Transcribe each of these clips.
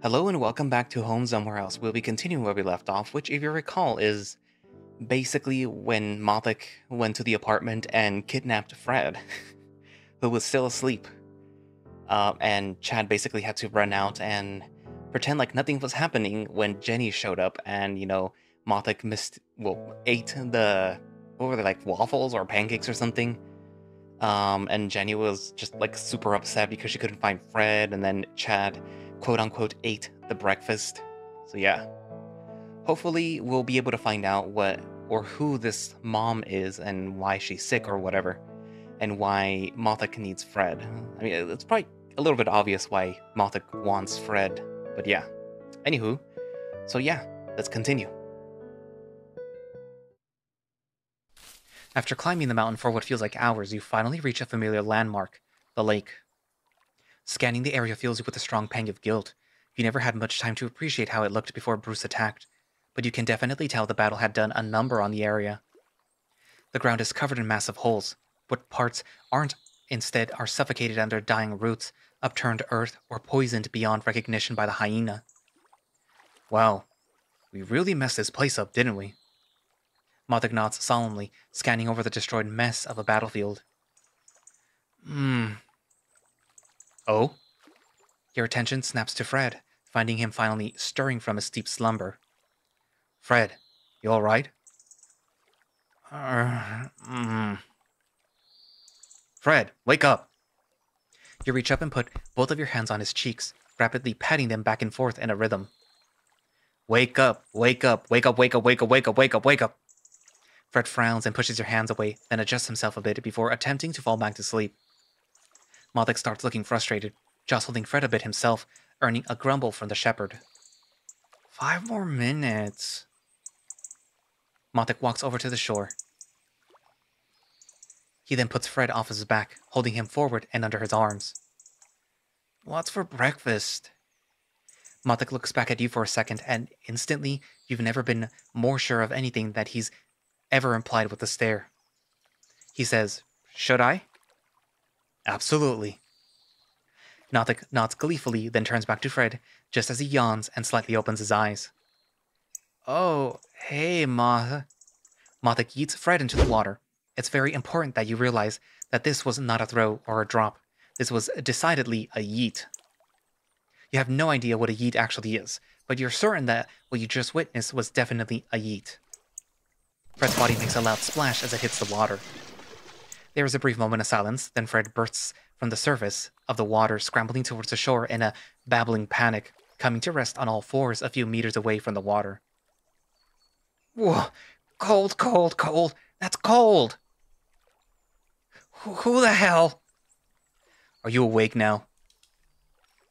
Hello and welcome back to Home Somewhere Else. We'll be continuing where we left off, which, if you recall, is basically when Mothoc went to the apartment and kidnapped Fred, who was still asleep. And Chad basically had to run out and pretend like nothing was happening when Jenny showed up and, Mothoc ate what were they, like waffles or pancakes or something? And Jenny was just like super upset because she couldn't find Fred, and then Chad, quote unquote, ate the breakfast. So yeah, hopefully we'll be able to find out what or who this mom is and why she's sick or whatever, and why Mothoc needs Fred. I mean, it's probably a little bit obvious why Mothoc wants Fred, but yeah. Anywho, so yeah, let's continue. After climbing the mountain for what feels like hours, you finally reach a familiar landmark, the lake. Scanning the area fills you with a strong pang of guilt. You never had much time to appreciate how it looked before Bruce attacked, but you can definitely tell the battle had done a number on the area. The ground is covered in massive holes. What parts aren't instead are suffocated under dying roots, upturned earth, or poisoned beyond recognition by the hyena. Wow, we really messed this place up, didn't we? Mothoc nods solemnly, scanning over the destroyed mess of a battlefield. Oh? Your attention snaps to Fred, finding him finally stirring from his deep slumber. Fred, you alright? Fred, wake up! You reach up and put both of your hands on his cheeks, rapidly patting them back and forth in a rhythm. Wake up, wake up, wake up, wake up, wake up, wake up, wake up, wake up! Fred frowns and pushes your hands away, then adjusts himself a bit before attempting to fall back to sleep. Mothoc starts looking frustrated, jostling Fred a bit himself, earning a grumble from the shepherd. 5 more minutes. Mothoc walks over to the shore. He then puts Fred off his back, holding him forward and under his arms. What's for breakfast? Mothoc looks back at you for a second, and instantly, you've never been more sure of anything that he's ever implied with the stare. He says, should I? Absolutely. Mothoc nods gleefully, then turns back to Fred, just as he yawns and slightly opens his eyes. Oh, hey, Mothoc yeets Fred into the water. It's very important that you realize that this was not a throw or a drop. This was decidedly a yeet. You have no idea what a yeet actually is, but you're certain that what you just witnessed was definitely a yeet. Fred's body makes a loud splash as it hits the water. There is a brief moment of silence, then Fred bursts from the surface of the water, scrambling towards the shore in a babbling panic, coming to rest on all fours a few meters away from the water. Whoa! Cold, cold, cold! That's cold! Who the hell? Are you awake now?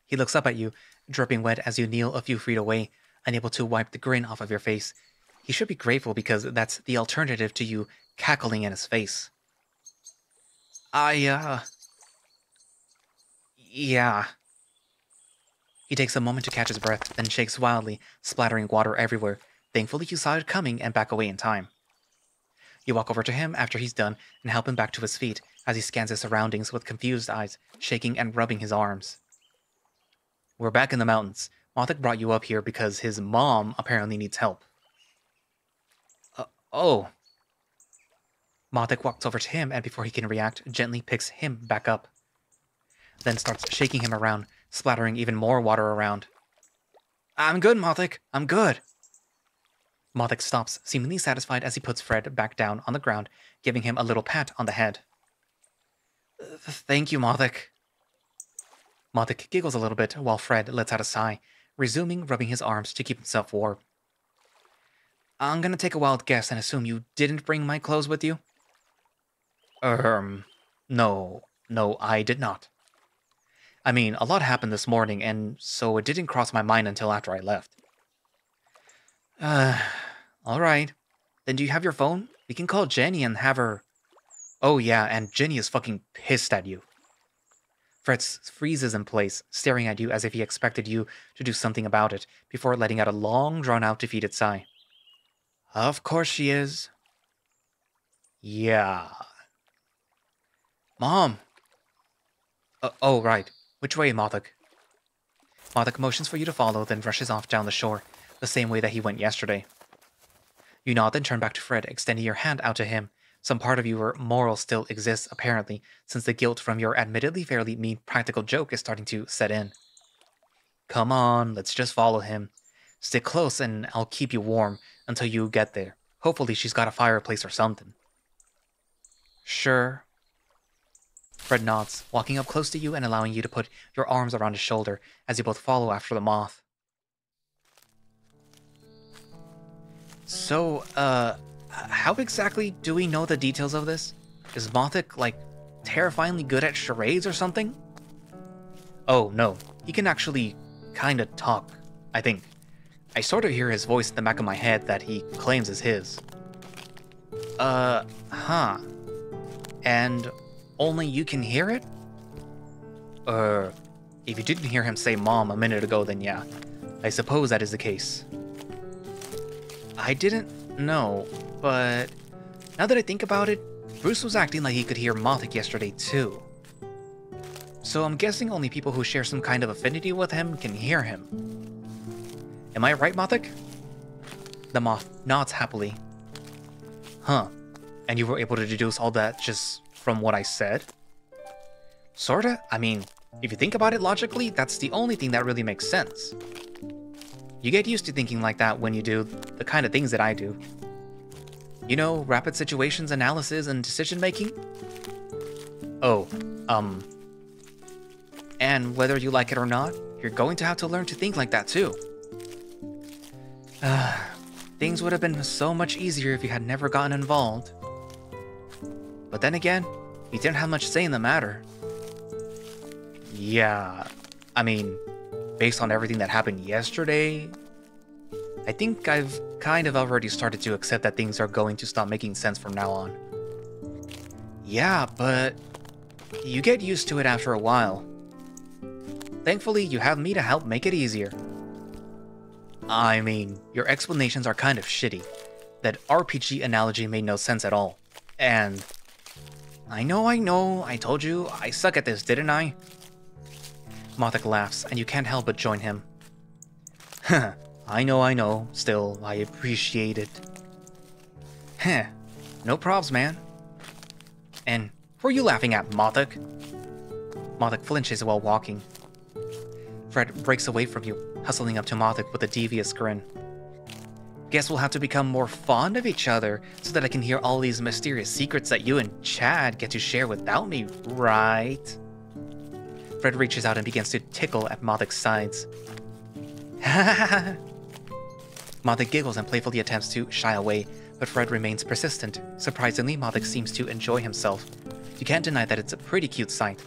He looks up at you, dripping wet as you kneel a few feet away, unable to wipe the grin off of your face. He should be grateful because that's the alternative to you cackling in his face. Yeah. He takes a moment to catch his breath, then shakes wildly, splattering water everywhere. Thankfully, you saw it coming and back away in time. You walk over to him after he's done and help him back to his feet as he scans his surroundings with confused eyes, shaking and rubbing his arms. We're back in the mountains. Mothoc brought you up here because his mom apparently needs help. Oh. Mothoc walks over to him and before he can react, gently picks him back up. Then starts shaking him around, splattering even more water around. I'm good, Mothoc. I'm good. Mothoc stops, seemingly satisfied as he puts Fred back down on the ground, giving him a little pat on the head. Thank you, Mothoc. Mothoc giggles a little bit while Fred lets out a sigh, resuming rubbing his arms to keep himself warm. I'm gonna take a wild guess and assume you didn't bring my clothes with you? No, I did not. I mean, a lot happened this morning, and so it didn't cross my mind until after I left. Alright. Then do you have your phone? We can call Jenny and have her... Oh yeah, and Jenny is fucking pissed at you. Fred freezes in place, staring at you as if he expected you to do something about it, before letting out a long, drawn-out, defeated sigh. Of course she is. Yeah. Mom! Oh, right. Which way, Mothoc? Mothoc motions for you to follow, then rushes off down the shore, the same way that he went yesterday. You nod, then turn back to Fred, extending your hand out to him. Some part of your moral still exists, apparently, since the guilt from your admittedly fairly mean practical joke is starting to set in. Come on, let's just follow him. Stick close and I'll keep you warm until you get there. Hopefully she's got a fireplace or something. Sure. Fred nods, walking up close to you and allowing you to put your arms around his shoulder as you both follow after the moth. So, how exactly do we know the details of this? Is Mothoc, like, terrifyingly good at charades or something? Oh, no. He can actually kinda talk, I think. I sort of hear his voice in the back of my head that he claims is his. Huh. And only you can hear it? If you didn't hear him say mom a minute ago, then yeah. I suppose that is the case. I didn't know, but now that I think about it, Bruce was acting like he could hear Mothoc yesterday too. So I'm guessing only people who share some kind of affinity with him can hear him. Am I right, Mothoc? The moth nods happily. Huh. And you were able to deduce all that just from what I said? Sorta. I mean, if you think about it logically, that's the only thing that really makes sense. You get used to thinking like that when you do the kind of things that I do. You know, rapid situations analysis and decision making? Oh, and whether you like it or not, you're going to have to learn to think like that too. Things would have been so much easier if you had never gotten involved. But then again, you didn't have much say in the matter. Yeah, I mean, based on everything that happened yesterday, I think I've kind of already started to accept that things are going to stop making sense from now on. Yeah, but you get used to it after a while. Thankfully, you have me to help make it easier. I mean, your explanations are kind of shitty. That RPG analogy made no sense at all. And I know, I told you, I suck at this, didn't I? Mothoc laughs, and you can't help but join him. Huh, I know, still, I appreciate it. Heh, no probs, man. And who are you laughing at, Mothoc? Mothoc flinches while walking. Fred breaks away from you, hustling up to Mothoc with a devious grin. Guess we'll have to become more fond of each other so that I can hear all these mysterious secrets that you and Chad get to share without me, right? Fred reaches out and begins to tickle at Mothoc's sides. Mothoc giggles and playfully attempts to shy away, but Fred remains persistent. Surprisingly, Mothoc seems to enjoy himself. You can't deny that it's a pretty cute sight.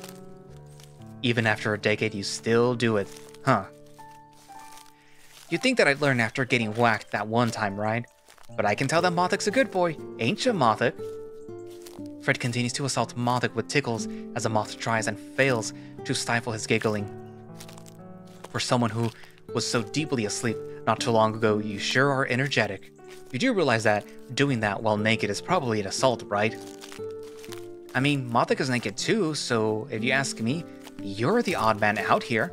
Even after a decade, you still do it, huh? You'd think that I'd learn after getting whacked that one time, right? But I can tell that Mothoc's a good boy, ain't ya, Mothoc? Fred continues to assault Mothoc with tickles as the moth tries and fails to stifle his giggling. For someone who was so deeply asleep not too long ago, you sure are energetic. You do realize that doing that while naked is probably an assault, right? I mean, Mothoc is naked too, so if you ask me, you're the odd man out here.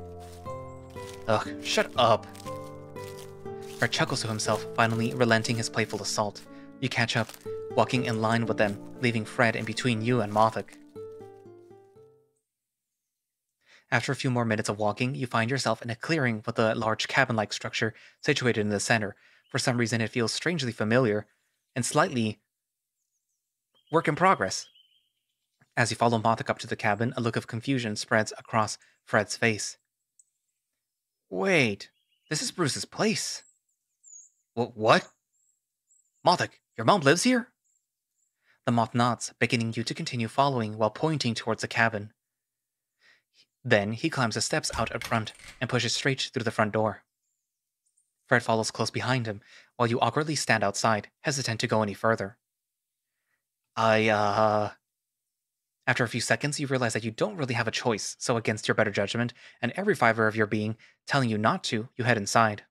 Ugh, shut up. Fred chuckles to himself, finally relenting his playful assault. You catch up, walking in line with them, leaving Fred in between you and Mothoc. After a few more minutes of walking, you find yourself in a clearing with a large cabin-like structure situated in the center. For some reason, it feels strangely familiar and slightly work in progress. As you follow Mothoc up to the cabin, a look of confusion spreads across Fred's face. Wait, this is Bruce's place. What? Mothoc, your mom lives here? The moth nods, beckoning you to continue following while pointing towards the cabin. Then he climbs the steps out in front and pushes straight through the front door. Fred follows close behind him, while you awkwardly stand outside, hesitant to go any further. After a few seconds, you realize that you don't really have a choice, so against your better judgment, and every fiber of your being telling you not to, you head inside.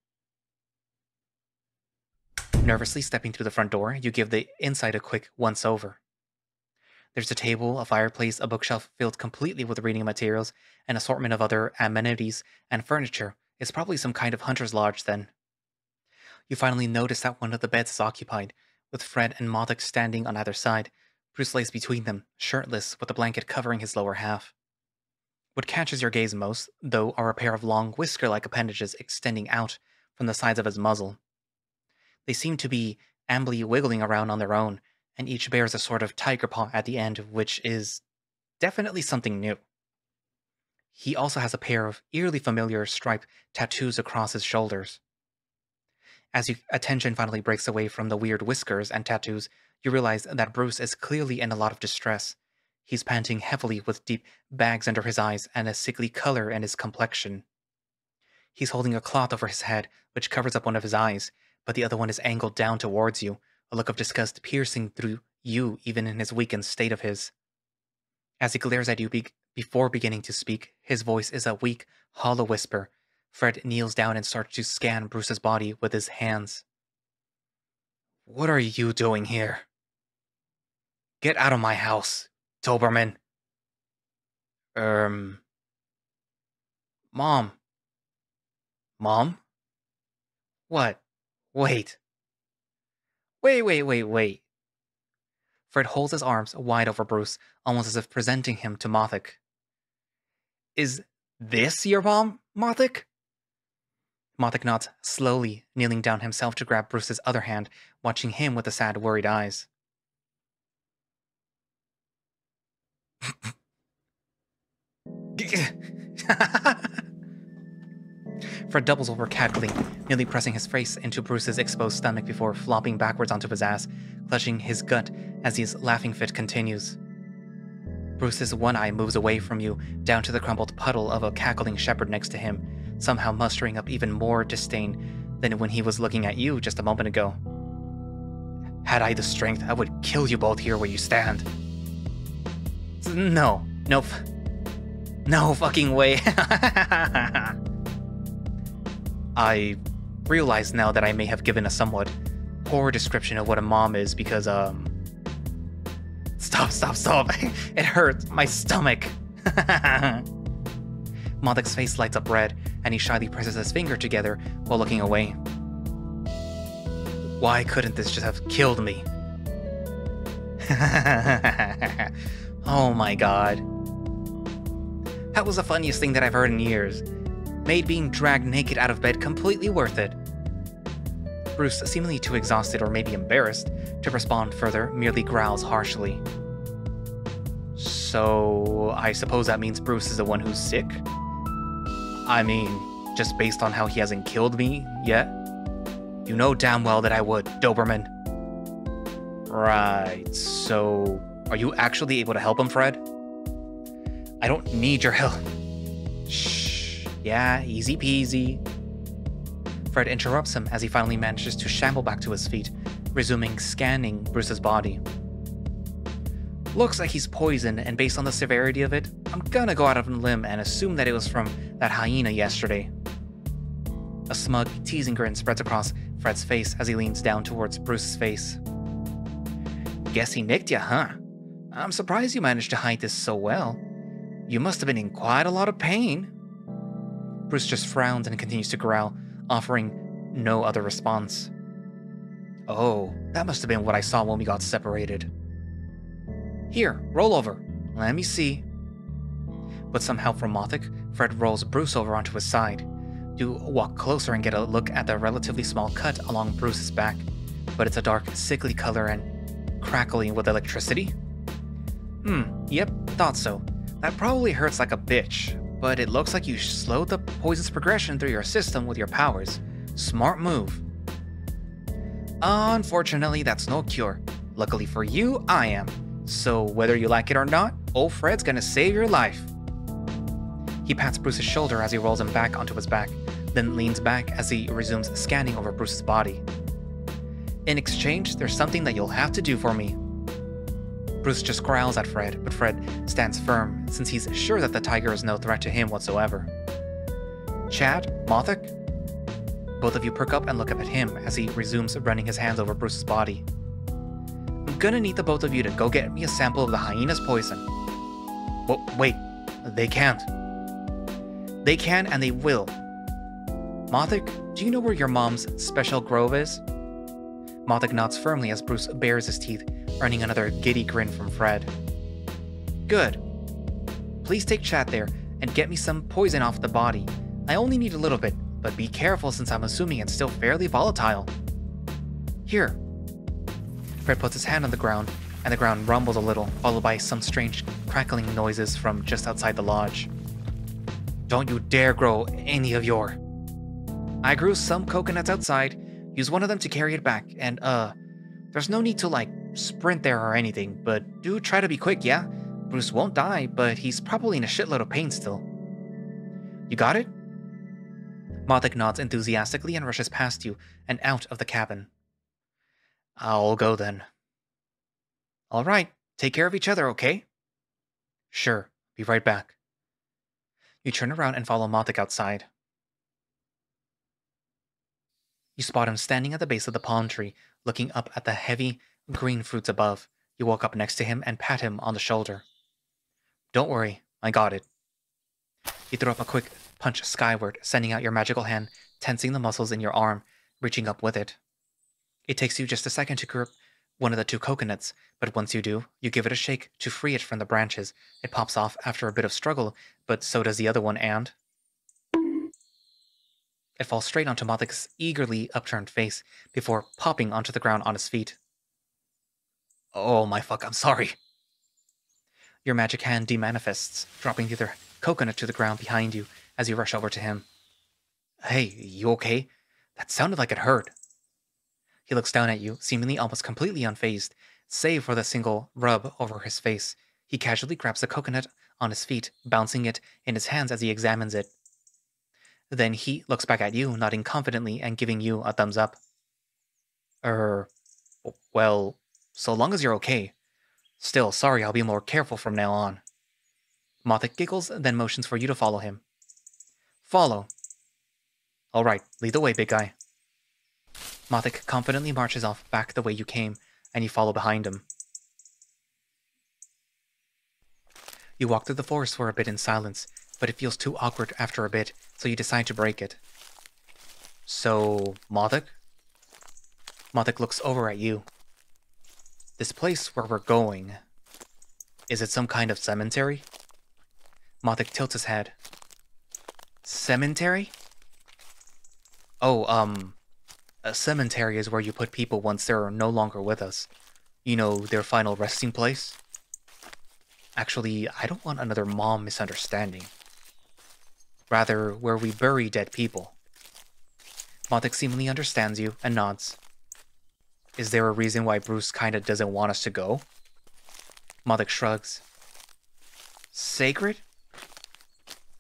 Nervously stepping through the front door, you give the inside a quick once-over. There's a table, a fireplace, a bookshelf filled completely with reading materials, an assortment of other amenities and furniture, It's probably some kind of hunter's lodge then. You finally notice that one of the beds is occupied, with Fred and Mothoc standing on either side. Bruce lays between them, shirtless, with a blanket covering his lower half. What catches your gaze most, though, are a pair of long, whisker-like appendages extending out from the sides of his muzzle. They seem to be ambly wiggling around on their own, and each bears a sort of tiger paw at the end, which is definitely something new. He also has a pair of eerily familiar striped tattoos across his shoulders. As your attention finally breaks away from the weird whiskers and tattoos, you realize that Bruce is clearly in a lot of distress. He's panting heavily with deep bags under his eyes and a sickly color in his complexion. He's holding a cloth over his head, which covers up one of his eyes, but the other one is angled down towards you, a look of disgust piercing through you even in his weakened state of his. As he glares at you before beginning to speak, his voice is a weak, hollow whisper. Fred kneels down and starts to scan Bruce's body with his hands. "What are you doing here? Get out of my house, Doberman." Mom. Mom? What? Wait. Wait. Fred holds his arms wide over Bruce, almost as if presenting him to Mothoc. "Is this your mom, Mothoc?" Mothoc nods slowly, kneeling down himself to grab Bruce's other hand, watching him with the sad, worried eyes. Fred doubles over cackling, nearly pressing his face into Bruce's exposed stomach before flopping backwards onto his ass, clutching his gut as his laughing fit continues. Bruce's one eye moves away from you, down to the crumpled puddle of a cackling shepherd next to him, somehow mustering up even more disdain than when he was looking at you just a moment ago. "Had I the strength, I would kill you both here where you stand." No fucking way. I realize now that I may have given a somewhat poor description of what a mom is because, Stop. It hurts my stomach. Mothoc's face lights up red, and he shyly presses his finger together while looking away. Why couldn't this just have killed me? Oh my god. That was the funniest thing that I've heard in years. Made being dragged naked out of bed completely worth it. Bruce, seemingly too exhausted or maybe embarrassed to respond further, merely growls harshly. So, I suppose that means Bruce is the one who's sick? I mean, just based on how he hasn't killed me yet? You know damn well that I would, Doberman. Right, so are you actually able to help him, Fred? I don't need your help. Shh, yeah, easy peasy. Fred interrupts him as he finally manages to shamble back to his feet, resuming scanning Bruce's body. Looks like he's poisoned, and based on the severity of it, I'm gonna go out on a limb and assume that it was from that hyena yesterday. A smug, teasing grin spreads across Fred's face as he leans down towards Bruce's face. Guess he nicked ya, huh? I'm surprised you managed to hide this so well. You must have been in quite a lot of pain. Bruce just frowns and continues to growl, offering no other response. Oh, that must have been what I saw when we got separated. Here, roll over. Let me see. With some help from Mothoc, Fred rolls Bruce over onto his side. You walk closer and get a look at the relatively small cut along Bruce's back, but it's a dark, sickly color and crackling with electricity. Yep, thought so. That probably hurts like a bitch, but it looks like you slowed the poison's progression through your system with your powers. Smart move. Unfortunately, that's no cure. Luckily for you, I am. So whether you like it or not, old Fred's gonna save your life. He pats Bruce's shoulder as he rolls him back onto his back, then leans back as he resumes scanning over Bruce's body. In exchange, there's something that you'll have to do for me. Bruce just growls at Fred, but Fred stands firm, since he's sure that the tiger is no threat to him whatsoever. Chad, Mothoc? Both of you perk up and look up at him as he resumes running his hands over Bruce's body. I'm gonna need the both of you to go get me a sample of the hyena's poison. Wait, they can't. They can and they will. Mothoc, do you know where your mom's special grove is? Mothoc nods firmly as Bruce bares his teeth, earning another giddy grin from Fred. Good. Please take chat there and get me some poison off the body. I only need a little bit, but be careful since I'm assuming it's still fairly volatile. Here. Fred puts his hand on the ground, and the ground rumbles a little, followed by some strange crackling noises from just outside the lodge. Don't you dare grow any of your... I grew some coconuts outside. Use one of them to carry it back, and there's no need to sprint there or anything, but do try to be quick, yeah? Bruce won't die, but he's probably in a shitload of pain still. You got it? Mothoc nods enthusiastically and rushes past you and out of the cabin. I'll go then. All right, take care of each other, okay? Sure, be right back. You turn around and follow Mothoc outside. You spot him standing at the base of the palm tree, looking up at the heavy green fruits above. You walk up next to him and pat him on the shoulder. Don't worry, I got it. You throw up a quick punch skyward, sending out your magical hand, tensing the muscles in your arm, reaching up with it. It takes you just a second to grip one of the two coconuts, but once you do, you give it a shake to free it from the branches. It pops off after a bit of struggle, but so does the other one, and... It falls straight onto Mothoc's eagerly upturned face, before popping onto the ground on his feet. Oh my fuck, I'm sorry. Your magic hand demanifests, dropping the other coconut to the ground behind you as you rush over to him. Hey, you okay? That sounded like it hurt. He looks down at you, seemingly almost completely unfazed, save for the single rub over his face. He casually grabs the coconut on his feet, bouncing it in his hands as he examines it. Then he looks back at you, nodding confidently and giving you a thumbs up. Well, so long as you're okay. Still, sorry, I'll be more careful from now on. Mothoc giggles, then motions for you to follow him. Follow. All right, lead the way, big guy. Mothoc confidently marches off back the way you came, and you follow behind him. You walk through the forest for a bit in silence, but it feels too awkward after a bit, so you decide to break it. So, Mothoc? Mothoc looks over at you. This place where we're going, is it some kind of cemetery? Mothoc tilts his head. Cemetery? Oh, a cemetery is where you put people once they're no longer with us. You know, their final resting place? Actually, I don't want another mom misunderstanding. Rather, where we bury dead people. Mothoc seemingly understands you and nods. Is there a reason why Bruce kinda doesn't want us to go? Mothoc shrugs. Sacred?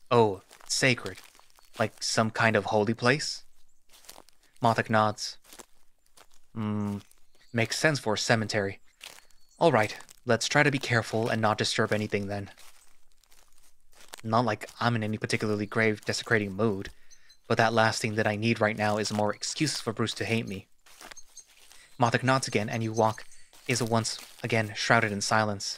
Oh, sacred. Like some kind of holy place? Mothoc nods. Makes sense for a cemetery. Alright, let's try to be careful and not disturb anything then. Not like I'm in any particularly grave, desecrating mood, but that last thing that I need right now is more excuses for Bruce to hate me. Mothoc nods again, and you walk is once again shrouded in silence.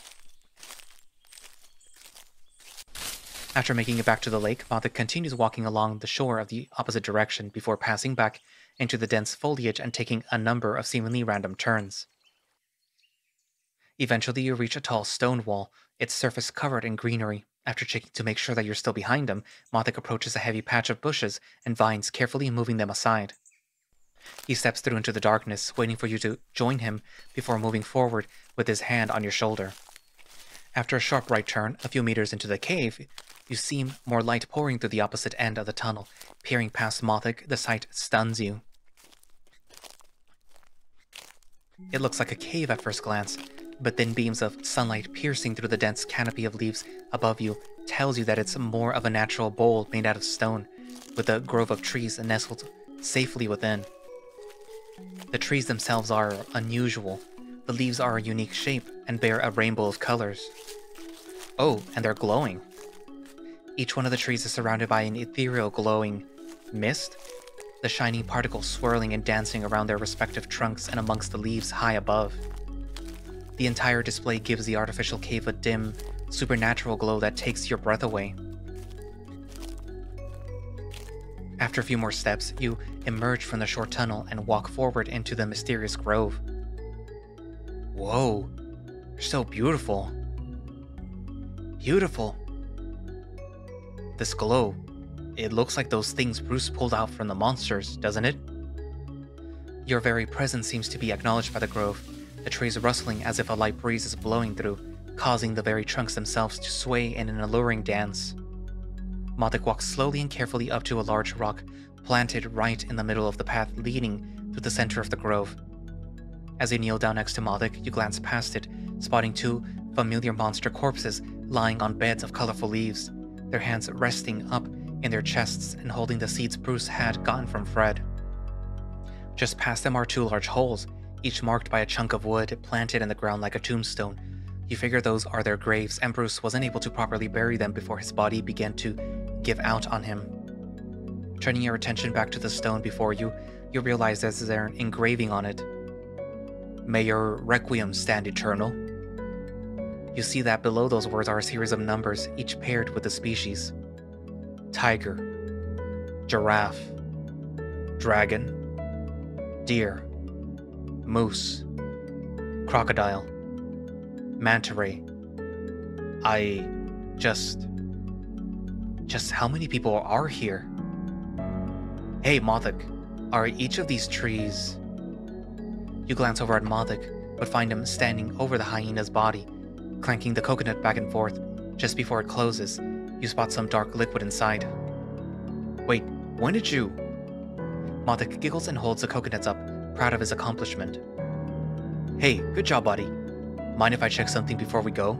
After making it back to the lake, Mothoc continues walking along the shore of the opposite direction before passing back into the dense foliage and taking a number of seemingly random turns. Eventually you reach a tall stone wall, its surface covered in greenery. After checking to make sure that you're still behind him, Mothoc approaches a heavy patch of bushes and vines, carefully moving them aside. He steps through into the darkness, waiting for you to join him before moving forward with his hand on your shoulder. After a sharp right turn, a few meters into the cave, you see more light pouring through the opposite end of the tunnel. Peering past Mothoc, the sight stuns you. It looks like a cave at first glance, but then beams of sunlight piercing through the dense canopy of leaves above you tells you that it's more of a natural bowl made out of stone, with a grove of trees nestled safely within. The trees themselves are unusual. The leaves are a unique shape and bear a rainbow of colors. Oh, and they're glowing. Each one of the trees is surrounded by an ethereal glowing mist, the shining particles swirling and dancing around their respective trunks and amongst the leaves high above. The entire display gives the artificial cave a dim, supernatural glow that takes your breath away. After a few more steps, you emerge from the short tunnel and walk forward into the mysterious grove. Whoa, you're so beautiful. Beautiful. This glow, it looks like those things Bruce pulled out from the monsters, doesn't it? Your very presence seems to be acknowledged by the grove, the trees rustling as if a light breeze is blowing through, causing the very trunks themselves to sway in an alluring dance. Mothoc walks slowly and carefully up to a large rock, planted right in the middle of the path leading to the center of the grove. As you kneel down next to Mothoc, you glance past it, spotting two familiar monster corpses lying on beds of colorful leaves, their hands resting up in their chests and holding the seeds Bruce had gotten from Fred. Just past them are two large holes, each marked by a chunk of wood planted in the ground like a tombstone. You figure those are their graves, and Bruce wasn't able to properly bury them before his body began to give out on him. Turning your attention back to the stone before you, you realize there's an engraving on it. May your requiem stand eternal. You see that below those words are a series of numbers, each paired with the species. Tiger, giraffe, dragon, deer, moose, crocodile, manta ray. Just how many people are here? Hey, Mothoc, are each of these trees... You glance over at Mothoc, but find him standing over the hyena's body, clanking the coconut back and forth. Just before it closes, you spot some dark liquid inside. Wait, when did you... Mothoc giggles and holds the coconuts up, proud of his accomplishment. Hey, good job, buddy. Mind if I check something before we go?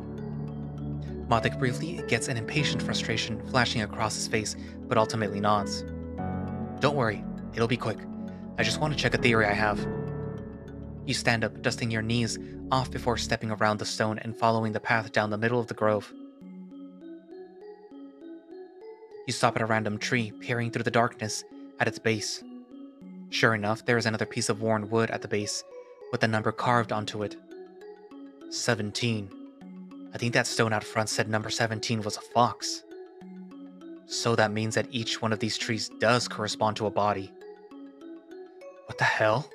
Mothoc briefly gets an impatient frustration flashing across his face, but ultimately nods. Don't worry, it'll be quick. I just want to check a theory I have. You stand up, dusting your knees off before stepping around the stone and following the path down the middle of the grove. You stop at a random tree, peering through the darkness at its base. Sure enough, there is another piece of worn wood at the base, with a number carved onto it. 17. I think that stone out front said number 17 was a fox. So that means that each one of these trees does correspond to a body. What the hell?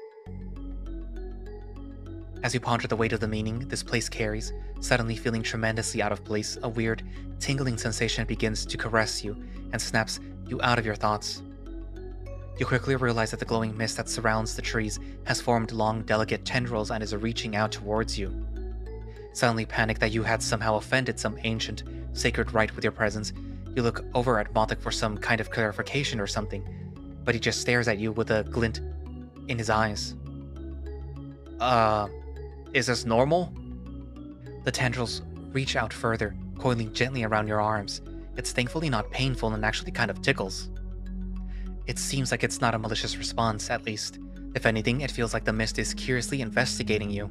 As you ponder the weight of the meaning this place carries, suddenly feeling tremendously out of place, a weird, tingling sensation begins to caress you and snaps you out of your thoughts. You quickly realize that the glowing mist that surrounds the trees has formed long, delicate tendrils and is reaching out towards you. Suddenly panicked that you had somehow offended some ancient, sacred rite with your presence, you look over at Mothoc for some kind of clarification or something, but he just stares at you with a glint in his eyes. Is this normal? The tendrils reach out further, coiling gently around your arms. It's thankfully not painful and actually kind of tickles. It seems like it's not a malicious response, at least. If anything, it feels like the mist is curiously investigating you.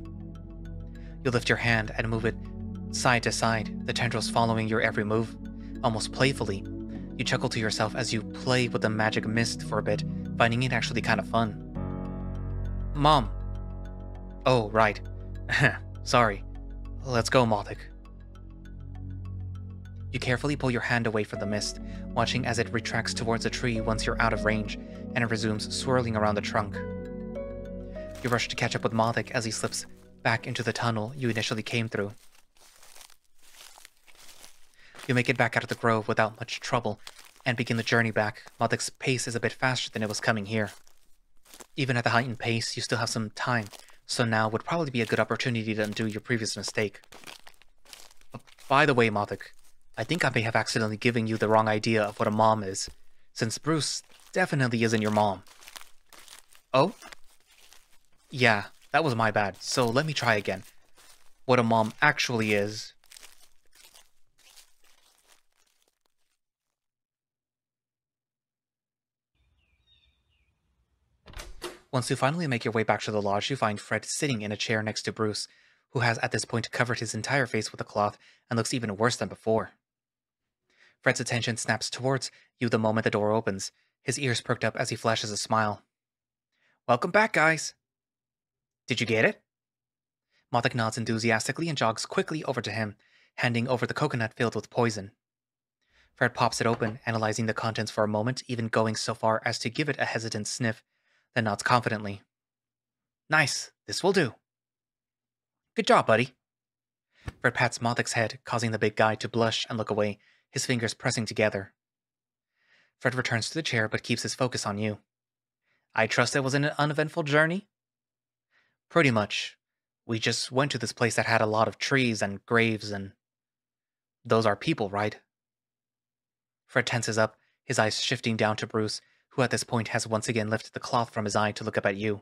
You lift your hand and move it side to side, the tendrils following your every move. Almost playfully, you chuckle to yourself as you play with the magic mist for a bit, finding it actually kind of fun. Mom. Oh, right. Sorry. Let's go, Mothoc. You carefully pull your hand away from the mist, watching as it retracts towards a tree once you're out of range, and it resumes swirling around the trunk. You rush to catch up with Mothoc as he slips back into the tunnel you initially came through. You make it back out of the grove without much trouble, and begin the journey back. Mothoc's pace is a bit faster than it was coming here. Even at the heightened pace, you still have some time, so now would probably be a good opportunity to undo your previous mistake. By the way, Mothoc, I think I may have accidentally given you the wrong idea of what a mom is, since Bruce definitely isn't your mom. Oh? Yeah, that was my bad, so let me try again. What a mom actually is... Once you finally make your way back to the lodge, you find Fred sitting in a chair next to Bruce, who has at this point covered his entire face with a cloth and looks even worse than before. Fred's attention snaps towards you the moment the door opens, his ears perked up as he flashes a smile. Welcome back, guys! Did you get it? Mothoc nods enthusiastically and jogs quickly over to him, handing over the coconut filled with poison. Fred pops it open, analyzing the contents for a moment, even going so far as to give it a hesitant sniff, then nods confidently. Nice, this will do. Good job, buddy. Fred pats Mothoc's head, causing the big guy to blush and look away, his fingers pressing together. Fred returns to the chair but keeps his focus on you. I trust it was an uneventful journey? Pretty much. We just went to this place that had a lot of trees and graves and... Those are people, right? Fred tenses up, his eyes shifting down to Bruce, who at this point has once again lifted the cloth from his eye to look up at you.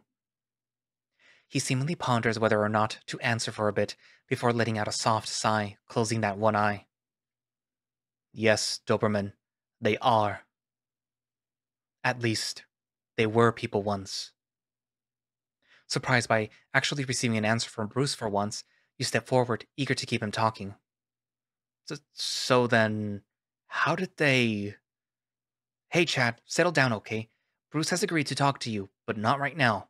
He seemingly ponders whether or not to answer for a bit before letting out a soft sigh, closing that one eye. Yes, Doberman, they are. At least, they were people once. Surprised by actually receiving an answer from Bruce for once, you step forward, eager to keep him talking. So then, how did they... Hey Chad, settle down, okay? Bruce has agreed to talk to you, but not right now.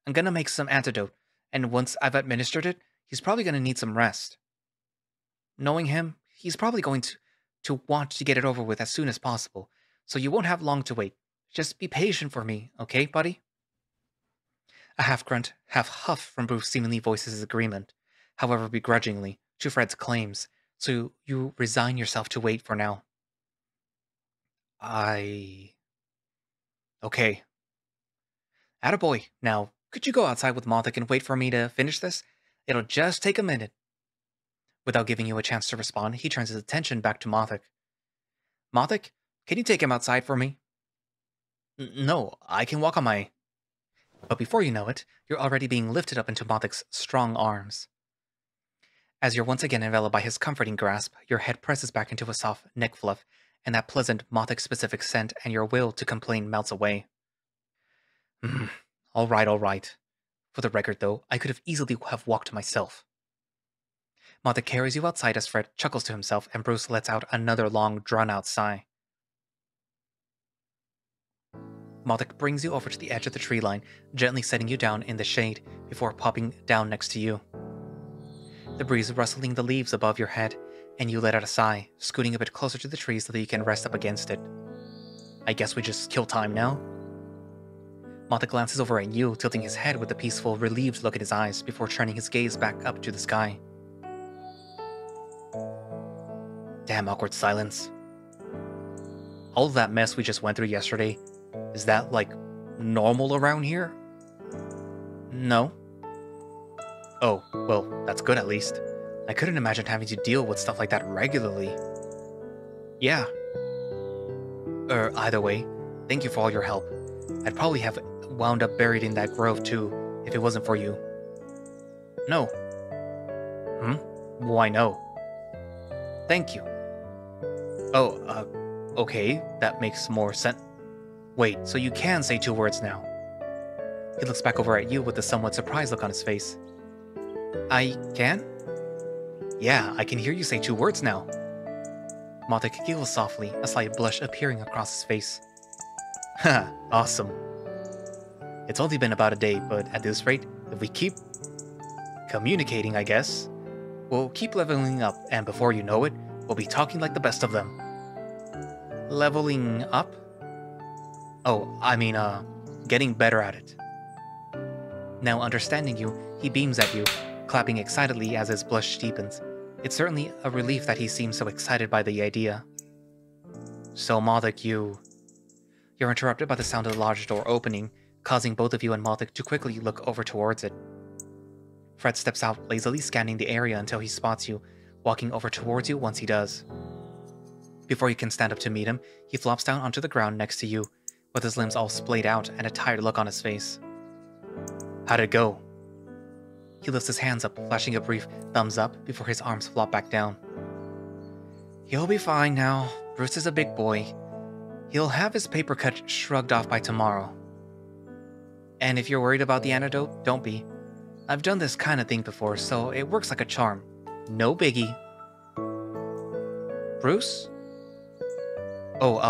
I'm gonna make some antidote, and once I've administered it, he's probably gonna need some rest. Knowing him, he's probably going to want to get it over with as soon as possible, so you won't have long to wait. Just be patient for me, okay, buddy? A half-grunt, half-huff from Bruce seemingly voices his agreement, however begrudgingly, to Fred's claims, so you resign yourself to wait for now. Okay. Attaboy. Now, could you go outside with Mothoc and wait for me to finish this? It'll just take a minute. Without giving you a chance to respond, he turns his attention back to Mothoc. Mothoc, can you take him outside for me? No, I can walk on my... But before you know it, you're already being lifted up into Mothoc's strong arms. As you're once again enveloped by his comforting grasp, your head presses back into a soft neck fluff, and that pleasant Mothoc-specific scent and your will to complain melts away. All right. For the record, though, I could have easily have walked myself. Mothoc carries you outside as Fred chuckles to himself, and Bruce lets out another long, drawn-out sigh. Mothoc brings you over to the edge of the tree line, gently setting you down in the shade before popping down next to you. The breeze rustling the leaves above your head, and you let out a sigh, scooting a bit closer to the tree so that you can rest up against it. I guess we just kill time now? Mothoc glances over at you, tilting his head with a peaceful, relieved look in his eyes before turning his gaze back up to the sky. Damn awkward silence. All of that mess we just went through yesterday, is that, like, normal around here? No. Oh, well, that's good at least. I couldn't imagine having to deal with stuff like that regularly. Yeah. Either way, thank you for all your help. I'd probably have wound up buried in that grove too, if it wasn't for you. No. Why no? Thank you. Oh, okay, that makes more sense. Wait, so you can say 2 words now? He looks back over at you with a somewhat surprised look on his face. I can? Yeah, I can hear you say 2 words now. Mothoc giggles softly, a slight blush appearing across his face. Haha, awesome. It's only been about a day, but at this rate, if we keep communicating, I guess, we'll keep leveling up, and before you know it, we'll be talking like the best of them. Leveling up? Oh, I mean, getting better at it. Now understanding you, he beams at you, clapping excitedly as his blush deepens. It's certainly a relief that he seems so excited by the idea. So, Mothoc, You're interrupted by the sound of the lodge door opening, causing both of you and Mothoc to quickly look over towards it. Fred steps out, lazily scanning the area until he spots you, walking over towards you once he does. Before you can stand up to meet him, he flops down onto the ground next to you, with his limbs all splayed out and a tired look on his face. How'd it go? He lifts his hands up, flashing a brief thumbs up before his arms flop back down. He'll be fine now. Bruce is a big boy. He'll have his paper cut shrugged off by tomorrow. And if you're worried about the antidote, don't be. I've done this kind of thing before, so it works like a charm. No biggie. Bruce? Oh,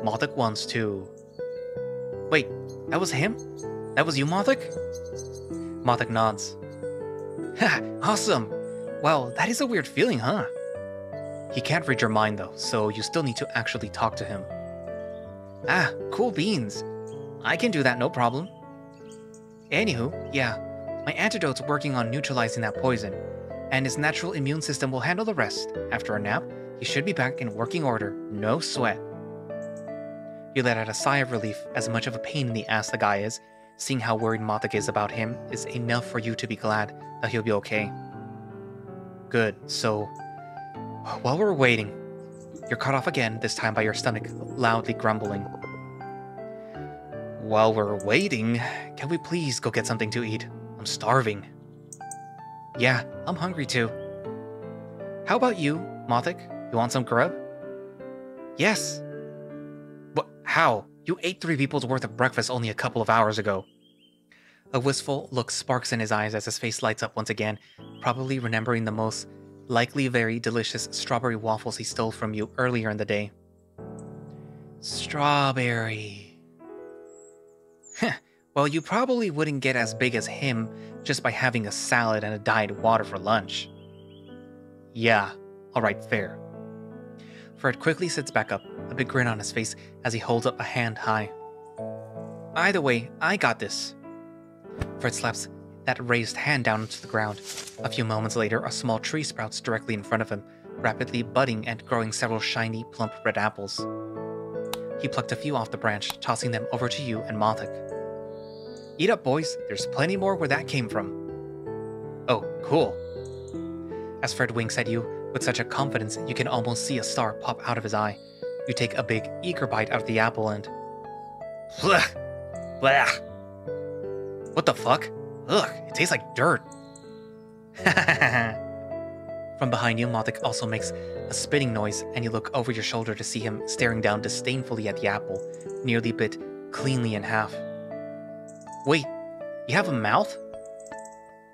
Mothoc wants to... Wait, that was him? That was you, Mothoc? Mothoc nods. Ha! Awesome! Wow, that is a weird feeling, huh? He can't read your mind though, so you still need to actually talk to him. Ah, cool beans. I can do that, no problem. Anywho, yeah, my antidote's working on neutralizing that poison, and his natural immune system will handle the rest. After a nap, he should be back in working order, no sweat. You let out a sigh of relief. As much of a pain in the ass the guy is, seeing how worried Mothoc is about him is enough for you to be glad that he'll be okay. Good, so while we're waiting, you're cut off again, this time by your stomach loudly grumbling. While we're waiting, can we please go get something to eat? I'm starving. Yeah, I'm hungry too. How about you, Mothoc? You want some grub? Yes. What? How? You ate 3 people's worth of breakfast only a couple of hours ago. A wistful look sparks in his eyes as his face lights up once again, probably remembering the most likely very delicious strawberry waffles he stole from you earlier in the day. Strawberry. Well, you probably wouldn't get as big as him just by having a salad and a diet water for lunch. Yeah, alright, fair. Fred quickly sits back up, a big grin on his face as he holds up a hand high. Either way, I got this. Fred slaps that raised hand down onto the ground. A few moments later, a small tree sprouts directly in front of him, rapidly budding and growing several shiny, plump red apples. He plucked a few off the branch, tossing them over to you and Mothoc. Eat up, boys. There's plenty more where that came from. Oh, cool. As Fred winks at you with such a confidence you can almost see a star pop out of his eye, you take a big, eager bite out of the apple and... Blah! Blah! What the fuck? Ugh, it tastes like dirt. From behind you, Mothoc also makes a spitting noise, and you look over your shoulder to see him staring down disdainfully at the apple, nearly bit cleanly in half. Wait, you have a mouth?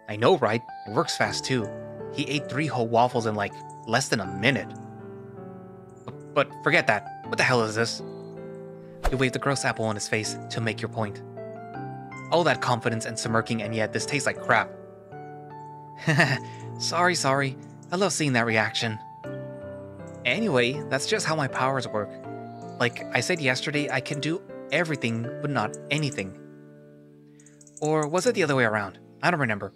I know, right? It works fast too. He ate 3 whole waffles in like less than a minute. But forget that. What the hell is this? You wave the gross apple in his face to make your point. All that confidence and smirking, and yet this tastes like crap. Sorry. I love seeing that reaction. Anyway, that's just how my powers work. Like I said yesterday, I can do everything, but not anything. Or was it the other way around? I don't remember.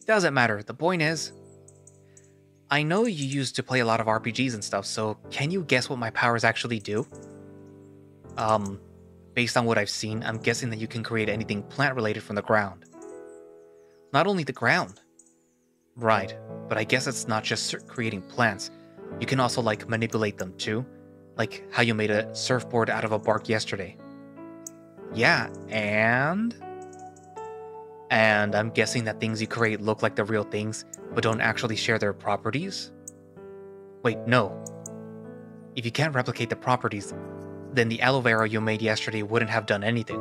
Doesn't matter. The point is... I know you used to play a lot of RPGs and stuff, so can you guess what my powers actually do? Based on what I've seen, I'm guessing that you can create anything plant-related from the ground. Not only the ground. Right, but I guess it's not just creating plants. You can also, like, manipulate them too. Like how you made a surfboard out of a bark yesterday. Yeah, and I'm guessing that things you create look like the real things, but don't actually share their properties? Wait, no. If you can't replicate the properties, then the aloe vera you made yesterday wouldn't have done anything.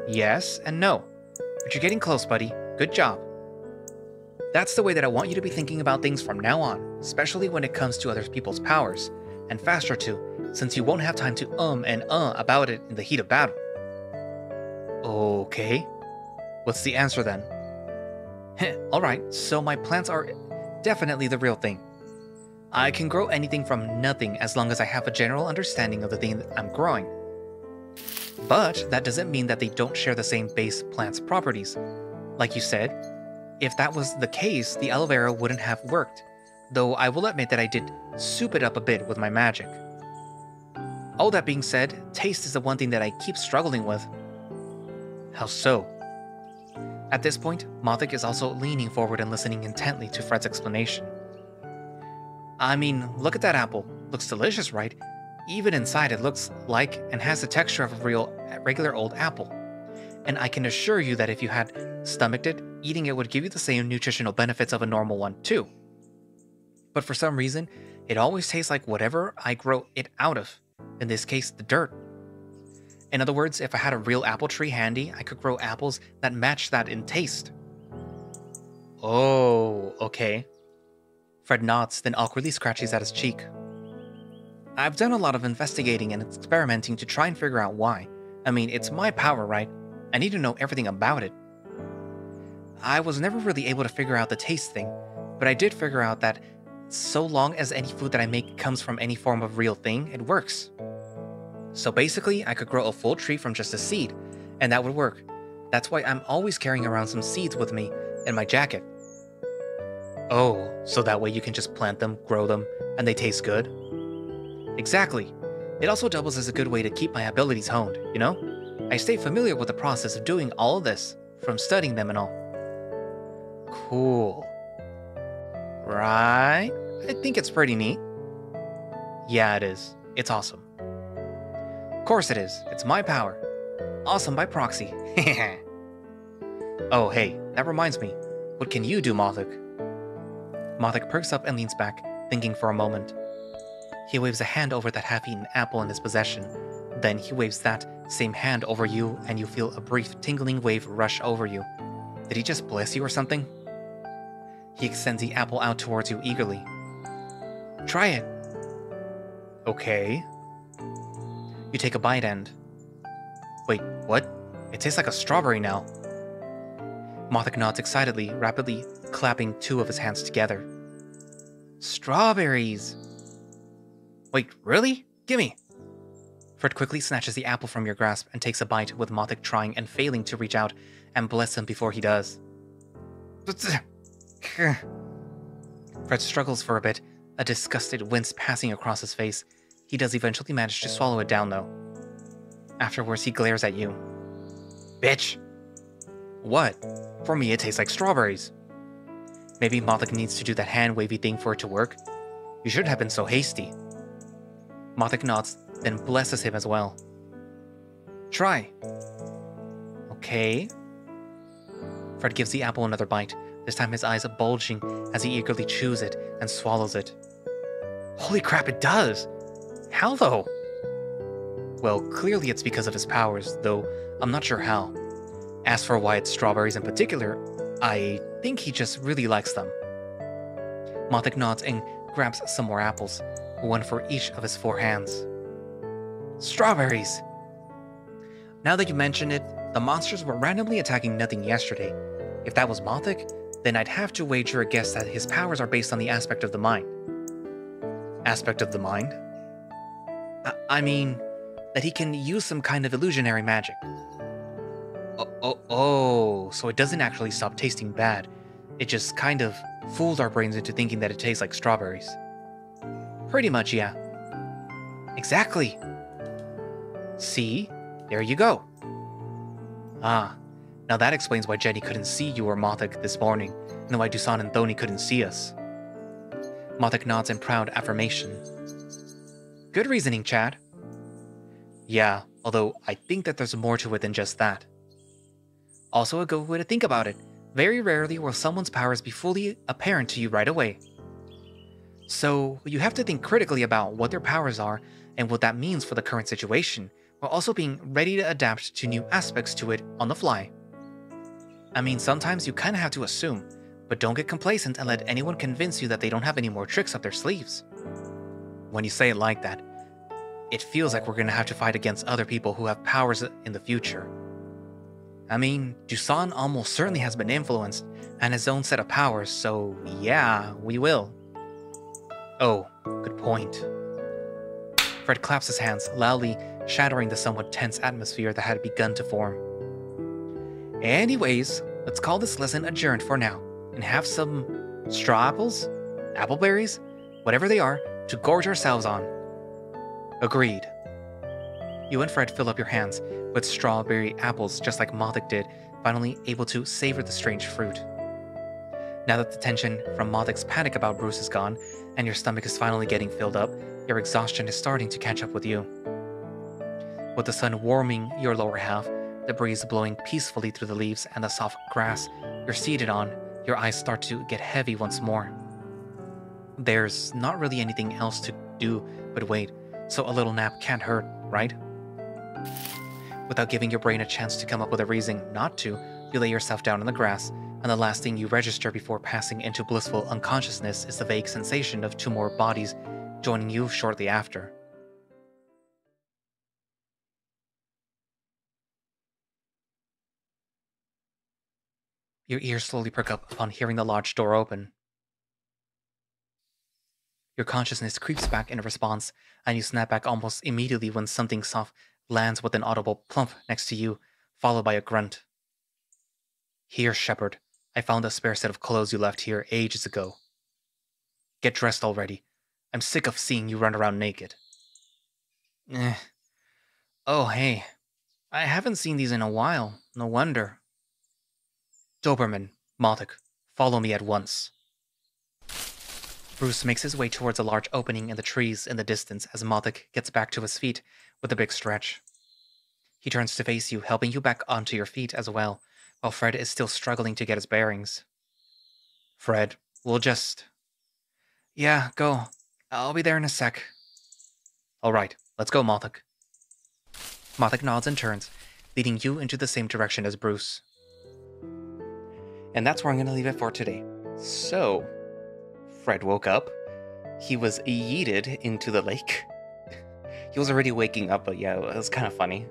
Yes and no. But you're getting close, buddy. Good job. That's the way that I want you to be thinking about things from now on, especially when it comes to other people's powers. And faster too, since you won't have time to and about it in the heat of battle. Okay. What's the answer then? Alright, so my plants are definitely the real thing. I can grow anything from nothing as long as I have a general understanding of the thing that I'm growing. But that doesn't mean that they don't share the same base plant's properties. Like you said, if that was the case, the aloe vera wouldn't have worked, though I will admit that I did soup it up a bit with my magic. All that being said, taste is the one thing that I keep struggling with. How so? At this point, Mothoc is also leaning forward and listening intently to Fred's explanation. I mean, look at that apple. Looks delicious, right? Even inside it looks like and has the texture of a regular old apple. And I can assure you that if you had stomached it, eating it would give you the same nutritional benefits of a normal one too. But for some reason, it always tastes like whatever I grow it out of. In this case, the dirt. In other words, if I had a real apple tree handy, I could grow apples that match that in taste. Oh, okay. Fred nods, then awkwardly scratches at his cheek. I've done a lot of investigating and experimenting to try and figure out why. I mean, it's my power, right? I need to know everything about it. I was never really able to figure out the taste thing, but I did figure out that So long as any food that I make comes from any form of real thing, it works. So basically, I could grow a full tree from just a seed, and that would work. That's why I'm always carrying around some seeds with me in my jacket. Oh, so that way you can just plant them, grow them, and they taste good? Exactly. It also doubles as a good way to keep my abilities honed, you know? I stay familiar with the process of doing all of this, from studying them and all. Cool. Right? I think it's pretty neat. Yeah, it is. It's awesome. Of course it is. It's my power. Awesome by proxy. Oh, hey, that reminds me. What can you do, Mothoc? Mothoc perks up and leans back, thinking for a moment. He waves a hand over that half-eaten apple in his possession. Then he waves that same hand over you, and you feel a brief tingling wave rush over you. Did he just bless you or something? He extends the apple out towards you eagerly. Try it. Okay. You take a bite and... Wait, what? It tastes like a strawberry now. Mothoc nods excitedly, rapidly clapping two of his hands together. Strawberries! Wait, really? Gimme! Fred quickly snatches the apple from your grasp and takes a bite, with Mothoc trying and failing to reach out and bless him before he does. Fred struggles for a bit, a disgusted wince passing across his face. He does eventually manage to swallow it down, though. Afterwards, he glares at you. Bitch! What? For me, it tastes like strawberries. Maybe Mothoc needs to do that hand-wavy thing for it to work. You shouldn't have been so hasty. Mothoc nods, then blesses him as well. Try. Okay. Fred gives the apple another bite, this time his eyes bulging as he eagerly chews it and swallows it. Holy crap, it does! How though? Well, clearly it's because of his powers, though I'm not sure how. As for why it's strawberries in particular, I think he just really likes them. Mothoc nods and grabs some more apples, one for each of his 4 hands. Strawberries! Now that you mention it, the monsters were randomly attacking nothing yesterday. If that was Mothoc, then I'd have to wager a guess that his powers are based on the aspect of the mind. Aspect of the mind? I mean, that he can use some kind of illusionary magic. Oh, so it doesn't actually stop tasting bad. It just kind of fools our brains into thinking that it tastes like strawberries. Pretty much, yeah. Exactly. See? There you go. Ah, now that explains why Jenny couldn't see you or Mothoc this morning, and why Dusan and Thoni couldn't see us. Mothoc nods in proud affirmation. Good reasoning, Chad. Yeah, although I think that there's more to it than just that. Also a good way to think about it. Very rarely will someone's powers be fully apparent to you right away. So, you have to think critically about what their powers are and what that means for the current situation, while also being ready to adapt to new aspects to it on the fly. I mean, sometimes you kinda have to assume, but don't get complacent and let anyone convince you that they don't have any more tricks up their sleeves. When you say it like that, it feels like we're gonna have to fight against other people who have powers in the future. I mean, Dusan almost certainly has been influenced and his own set of powers, so yeah, we will. Oh, good point. Fred claps his hands, loudly shattering the somewhat tense atmosphere that had begun to form. Anyways, let's call this lesson adjourned for now, and have some straw apples? Appleberries? Whatever they are, to gorge ourselves on. Agreed. You and Fred fill up your hands with strawberry apples just like Mothoc did, finally able to savor the strange fruit. Now that the tension from Mothoc's panic about Bruce is gone, and your stomach is finally getting filled up, your exhaustion is starting to catch up with you. With the sun warming your lower half, the breeze blowing peacefully through the leaves and the soft grass you're seated on, your eyes start to get heavy once more. There's not really anything else to do but wait, so a little nap can't hurt, right? Without giving your brain a chance to come up with a reason not to, you lay yourself down on the grass, and the last thing you register before passing into blissful unconsciousness is the vague sensation of 2 more bodies joining you shortly after. Your ears slowly perk up upon hearing the lodge door open. Your consciousness creeps back in response, and you snap back almost immediately when something soft lands with an audible plump next to you, followed by a grunt. Here, Shepard. I found a spare set of clothes you left here ages ago. Get dressed already. I'm sick of seeing you run around naked. Eh. Oh, hey. I haven't seen these in a while. No wonder. Doberman, Mothoc, follow me at once. Bruce makes his way towards a large opening in the trees in the distance as Mothoc gets back to his feet with a big stretch. He turns to face you, helping you back onto your feet as well, while Fred is still struggling to get his bearings. Fred, we'll just... Yeah, go. I'll be there in a sec. Alright, let's go, Mothoc. Mothoc nods and turns, leading you into the same direction as Bruce. And that's where I'm going to leave it for today. So, Fred woke up. He was yeeted into the lake. He was already waking up, but yeah, it was kind of funny.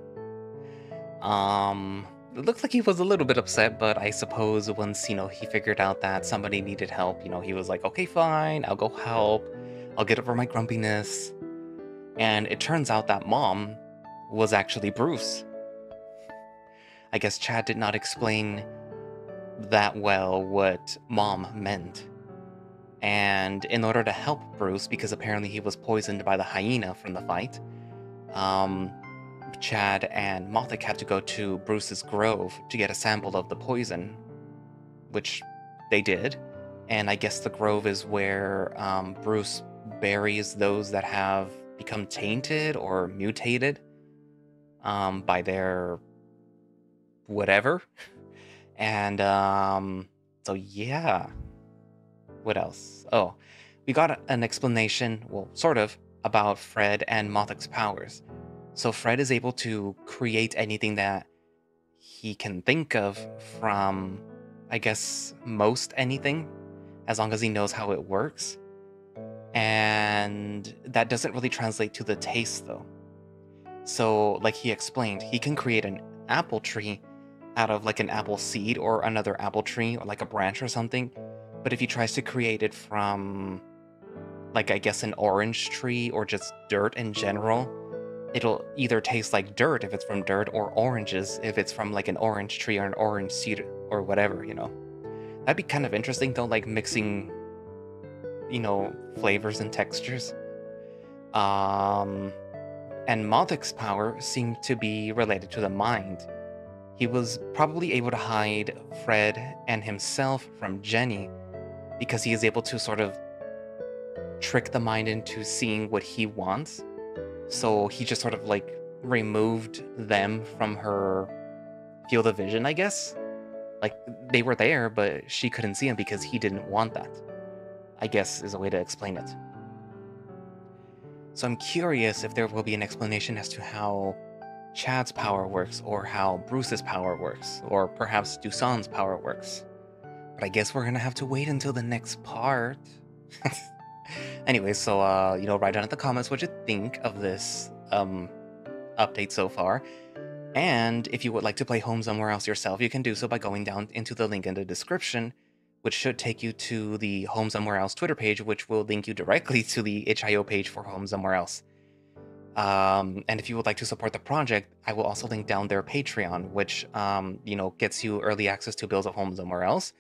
It looked like he was a little bit upset, but I suppose once, he figured out that somebody needed help, he was like, okay, fine, I'll go help. I'll get over my grumpiness. And it turns out that Mom was actually Bruce. I guess Chad did not explain that well what Mom meant. And in order to help Bruce, because apparently he was poisoned by the hyena from the fight, Chad and Mothoc had to go to Bruce's grove to get a sample of the poison, which they did. And I guess the grove is where Bruce buries those that have become tainted or mutated by their whatever. And so yeah. What else? Oh, we got an explanation, well, sort of, about Fred and Mothoc's powers. So Fred is able to create anything that he can think of from, I guess, most anything, as long as he knows how it works. And that doesn't really translate to the taste, though. So, like he explained, he can create an apple tree out of like an apple seed or another apple tree or like a branch or something. But if he tries to create it from, like, I guess an orange tree or just dirt in general, it'll either taste like dirt if it's from dirt or oranges if it's from like an orange tree or an orange seed or whatever, That'd be kind of interesting though, like mixing, flavors and textures. And Mothoc's power seemed to be related to the mind. He was probably able to hide Fred and himself from Jenny because he is able to sort of trick the mind into seeing what he wants. So he just sort of like removed them from her field of vision, I guess. Like they were there, but she couldn't see him because he didn't want that, I guess is a way to explain it. So I'm curious if there will be an explanation as to how Chad's power works, or how Bruce's power works, or perhaps Dusan's power works. But I guess we're gonna have to wait until the next part. Anyway, so, write down in the comments what you think of this update so far. And if you would like to play Home Somewhere Else yourself, you can do so by going down into the link in the description, which should take you to the Home Somewhere Else Twitter page, which will link you directly to the itch.io page for Home Somewhere Else. And if you would like to support the project, I will also link down their Patreon, which, gets you early access to builds of Home Somewhere Else,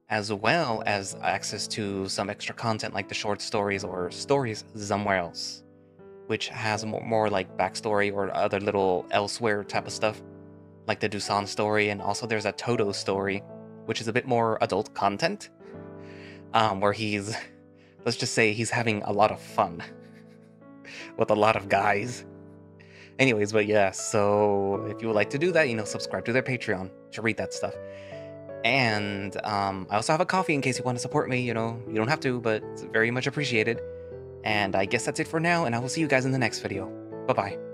as well as access to some extra content like the short stories or stories somewhere else, which has more like backstory or other little elsewhere type of stuff, like the Dusan story, and also there's a Toto story, which is a bit more adult content, where he's, let's just say he's having a lot of fun with a lot of guys. Anyways, but yeah, so if you would like to do that, subscribe to their Patreon to read that stuff. And I also have a coffee in case you want to support me, you don't have to, but it's very much appreciated. And I guess that's it for now, and I will see you guys in the next video. Bye-bye.